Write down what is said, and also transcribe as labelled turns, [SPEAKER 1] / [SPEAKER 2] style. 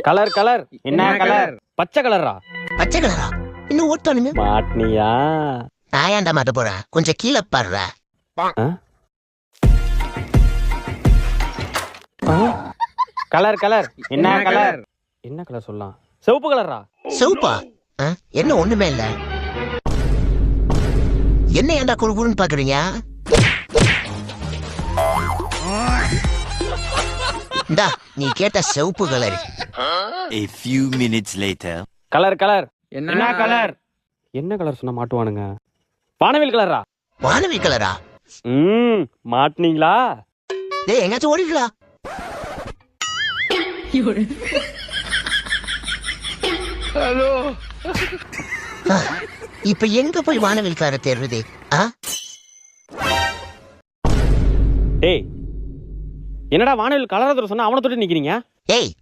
[SPEAKER 1] Colour colour என்ன colour? பச்சை கலரா?
[SPEAKER 2] பச்சை கலரா? இன்னும் ஓட்டானுங்க.
[SPEAKER 1] மாட்னியா?
[SPEAKER 2] நான் ஏன்டா மாட்ட போறேன்? கொஞ்சம் கீழே பாடுற.
[SPEAKER 1] கலர் கலர் என்ன கலர்? என்ன கலர் சொல்லலாம்? சிவப்பு கலரா?
[SPEAKER 2] சிவப்பா? என்ன ஒண்ணுமே இல்ல. என்ன ஏன்டா குறுகுறுன்னு பாக்குறீங்க? இந்தா நீ கேட்ட சிவப்பு colour.
[SPEAKER 3] A few minutes later.
[SPEAKER 1] Colour colour என்ன கலர்? என்ன கலர் சொன்னா மாட்டுவானுங்க? வானவில் கலரா?
[SPEAKER 2] வானவி கலரா?
[SPEAKER 1] மாட்டினீங்களா?
[SPEAKER 2] டேய் எங்காச்சும் ஓடிக்கலாம்.
[SPEAKER 4] ஹலோ,
[SPEAKER 2] இப்ப எங்க போய் வானவில் கலரை தேடுறது?
[SPEAKER 1] டேய் என்னடா வானவில் கலர் சொன்னா அவனை தொட்டு நிக்கிறீங்க?
[SPEAKER 2] ஏய்